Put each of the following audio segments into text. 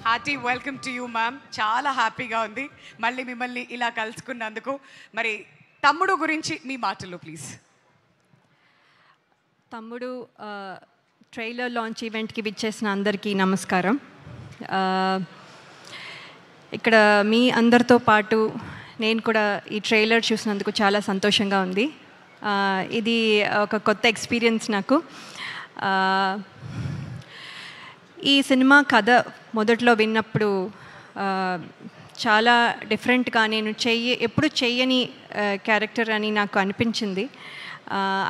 Hearty welcome to you ma'am. చాలా హ్యాపీగా ఉంది మళ్ళీ మిమ్మల్ని ఇలా కలుసుకున్నందుకు. మరి తమ్ముడు గురించి మీ మాటలు ప్లీజ్. తమ్ముడు ట్రైలర్ లాంచ్ ఈవెంట్కి విచ్చేసిన అందరికీ నమస్కారం. ఇక్కడ మీ అందరితో పాటు నేను కూడా ఈ ట్రైలర్ చూసినందుకు చాలా సంతోషంగా ఉంది. ఇది ఒక కొత్త ఎక్స్పీరియన్స్ నాకు. ఈ సినిమా కథ మొదట్లో విన్నప్పుడు చాలా డిఫరెంట్గా నేను ఎప్పుడు చెయ్యని క్యారెక్టర్ అని నాకు అనిపించింది.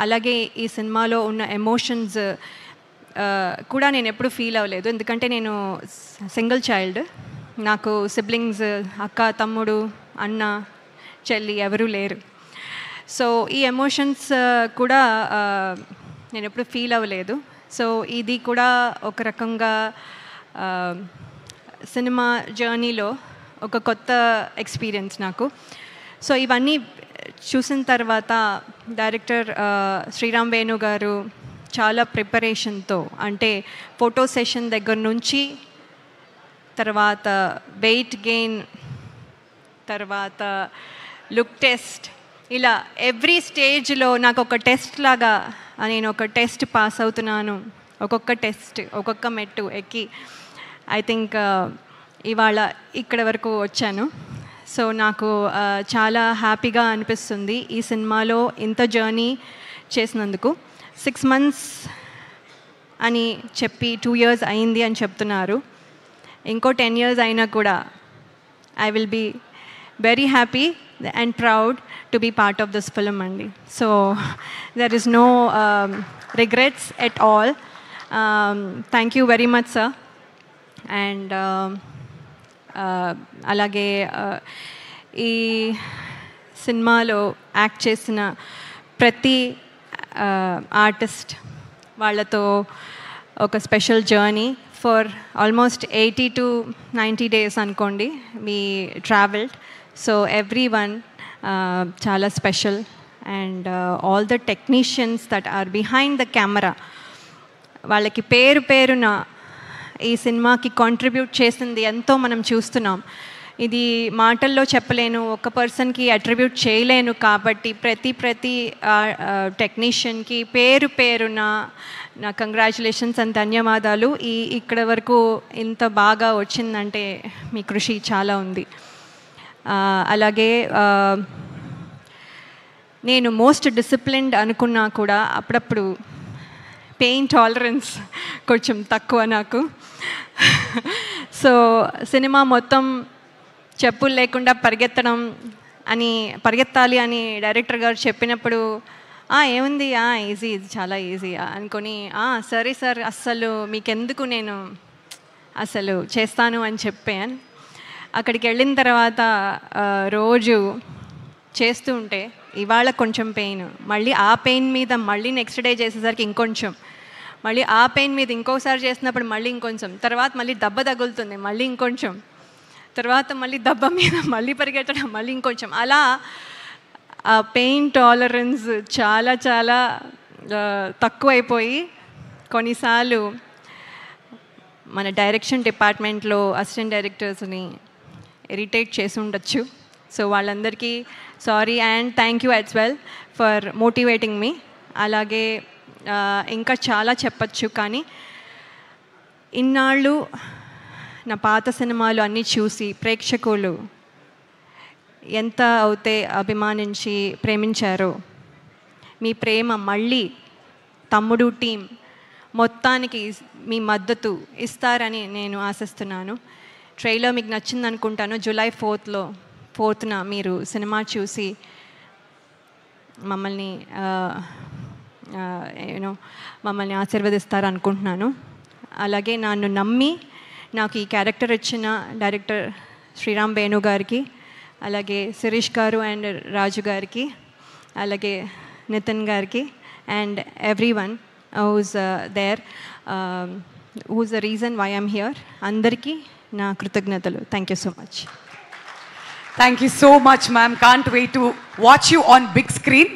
అలాగే ఈ సినిమాలో ఉన్న ఎమోషన్స్ కూడా నేను ఎప్పుడు ఫీల్ అవ్వలేదు, ఎందుకంటే నేను సింగిల్ చైల్డ్. నాకు సిబ్లింగ్స్, అక్క, తమ్ముడు, అన్న, చెల్లి ఎవరూ లేరు. సో ఈ ఎమోషన్స్ కూడా నేను ఎప్పుడు ఫీల్ అవ్వలేదు. సో ఇది కూడా ఒక రకంగా సినిమా జర్నీలో ఒక కొత్త ఎక్స్పీరియన్స్ నాకు. సో ఇవన్నీ చూసిన తర్వాత డైరెక్టర్ శ్రీరామ్ వేణు గారు చాలా ప్రిపరేషన్తో, అంటే ఫోటో సెషన్ దగ్గర నుంచి తర్వాత వెయిట్ గెయిన్, తర్వాత లుక్ టెస్ట్, ఇలా ఎవ్రీ స్టేజ్లో నాకు ఒక టెస్ట్ లాగా నేను ఒక టెస్ట్ పాస్ అవుతున్నాను. ఒక్కొక్క టెస్ట్, ఒక్కొక్క మెట్టు ఎక్కి ఐ థింక్ ఇవాళ ఇక్కడ వరకు వచ్చాను. సో నాకు చాలా హ్యాపీగా అనిపిస్తుంది ఈ సినిమాలో ఇంత జర్నీ చేసినందుకు. 6 months అని చెప్పి 2 years అయింది అని చెప్తున్నారు. ఇంకో 10 years అయినా కూడా I will be very happy and proud to be part of this film andi. So there is no regrets at all. Thank you very much sir. And alage ee సినిమాలో act చేసిన ప్రతి artist వాళ్ళతో ఒక special journey for almost 80 to 90 days అనుకోండి we traveled. So everyone chala special, and all the technicians that are behind the camera వాళ్ళకి పేరు పేరున ఈ సినిమాకి కాంట్రిబ్యూట్ చేసింది ఎంతో మనం చూస్తున్నాం. ఇది మాటల్లో చెప్పలేను, ఒక పర్సన్కి అట్రిబ్యూట్ చేయలేను. కాబట్టి ప్రతి టెక్నీషియన్కి పేరు పేరున నా కంగ్రాచులేషన్స్ అండ్ ధన్యవాదాలు. ఇక్కడ వరకు ఇంత బాగా వచ్చిందంటే మీ కృషి చాలా ఉంది. అలాగే నేను మోస్ట్ డిసిప్లిన్డ్ అనుకున్నా కూడా అప్పుడప్పుడు పెయిన్ టాలరెన్స్ కొంచెం తక్కువ నాకు. సో సినిమా మొత్తం చెప్పులు లేకుండా పరిగెత్తాలి అని డైరెక్టర్ గారు చెప్పినప్పుడు ఏముంది ఈజీ, ఇది చాలా ఈజీ అనుకొని సరే సార్ అస్సలు మీకెందుకు, నేను అసలు చేస్తాను అని చెప్పాను. అక్కడికి వెళ్ళిన తర్వాత రోజు చేస్తూ ఉంటే ఇవాళ కొంచెం పెయిన్, మళ్ళీ ఆ పెయిన్ మీద మళ్ళీ నెక్స్ట్ డే చేసేసరికి ఇంకొంచెం, మళ్ళీ ఆ పెయిన్ మీద ఇంకోసారి చేసినప్పుడు మళ్ళీ ఇంకొంచెం, తర్వాత మళ్ళీ దెబ్బ తగులుతుంది, మళ్ళీ ఇంకొంచెం, తర్వాత మళ్ళీ దెబ్బ మీద మళ్ళీ పరిగెత్తడం, మళ్ళీ ఇంకొంచెం, అలా ఆ పెయిన్ టాలరెన్స్ చాలా చాలా తక్కువైపోయి కొన్నిసార్లు మన డైరెక్షన్ డిపార్ట్మెంట్లో అసిస్టెంట్ డైరెక్టర్స్ని ఇరిటేట్ చేసి ఉండొచ్చు. సో వాళ్ళందరికీ sorry and thank you as well for motivating me. అలాగే ఇంకా చాలా చెప్పచ్చు, కానీ ఇన్నాళ్ళు నా పాత సినిమాలు అన్నీ చూసి ప్రేక్షకులు ఎంత అయితే అభిమానించి ప్రేమించారో, మీ ప్రేమ మళ్ళీ తమ్ముడు టీం మొత్తానికి మీ మద్దతు ఇస్తారని నేను ఆశిస్తున్నాను. ట్రైలర్ మీకు నచ్చింది అనుకుంటాను. July 4th మీరు సినిమా చూసి మమ్మల్ని ఆశీర్వదిస్తారు అనుకుంటున్నాను. అలాగే నన్ను నమ్మి నాకు ఈ క్యారెక్టర్ ఇచ్చిన డైరెక్టర్ శ్రీరామ్ వేణు గారికి, అలాగే శిరీష్ గారు అండ్ రాజు గారికి, అలాగే నితిన్ గారికి and everyone who's there, who's the reason why I'm here, అందరికీ నా కృతజ్ఞతలు. Thank you so much. Thank you so much ma'am. Can't wait to watch you on big screen.